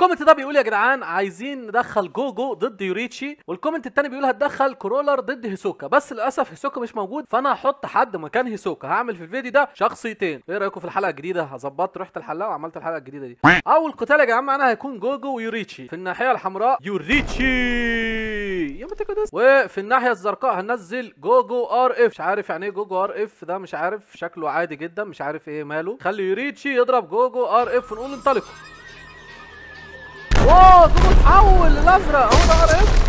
الكومنت ده بيقول يا جدعان عايزين ندخل جوجو ضد يوريتشي، والكومنت التاني بيقول هتدخل كرولر ضد هيسوكا، بس للاسف هيسوكا مش موجود، فانا هحط حد مكان هيسوكا. هعمل في الفيديو ده شخصيتين. ايه رايكم في الحلقه الجديده؟ هظبط رحت الحلاق وعملت الحلقه الجديده دي. اول قتال يا جماعه انا هيكون جوجو ويوريتشي. في الناحيه الحمراء يوريتشي يا متكدس، وفي الناحيه الزرقاء هننزل جوجو ار اف. مش عارف يعني ايه جوجو ار اف ده، مش عارف، شكله عادي جدا، مش عارف ايه ماله. خلي يوريتشي يضرب جوجو ار اف ونقول انطلقوا. واو جوجو اتحول للازرق اهو ده ار اف.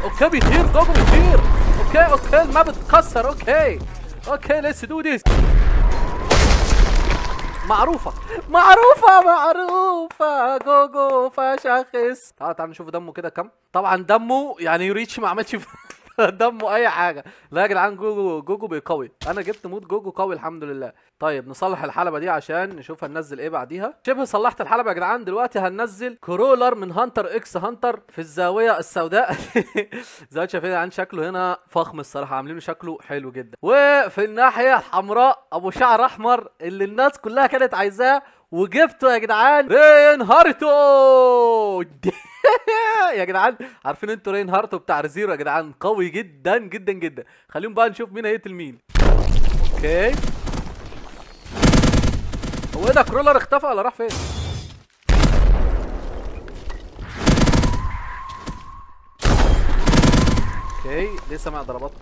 اوكي بيطير جوجو بيطير. اوكي الماب اتكسر. اوكي ليتس دو ذيس. معروفة جوجو فشخص. تعال نشوف دمه كده كام. طبعا دمه يعني يوريتشي ما عملش دمه اي حاجه. لا يا جدعان جوجو بيقوي. انا جبت مود جوجو قوي الحمد لله. طيب نصلح الحلبه دي عشان نشوف هننزل ايه بعديها. شبه صلحت الحلبه يا جدعان. دلوقتي هننزل كرولر من هانتر اكس هانتر في الزاويه السوداء. زي ما شايفين عن شكله هنا فخم الصراحه، عاملينه شكله حلو جدا. وفي الناحيه الحمراء ابو شعر احمر اللي الناس كلها كانت عايزاه وجبته يا جدعان، رينهارتو. يا جدعان عارفين انتوا رينهارتو بتاع ريزيرو يا جدعان، قوي جدا جدا جدا. خليهم بقى نشوف مين هيقتل مين. اوكي هو ايه ده؟ كرولر اختفى ولا راح فين؟ اوكي ليه سامع ضربات؟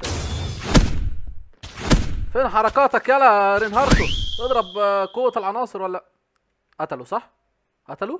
فين حركاتك يلا رينهارتو؟ اضرب قوة العناصر ولا قتلوا؟ صح؟ قتلوا؟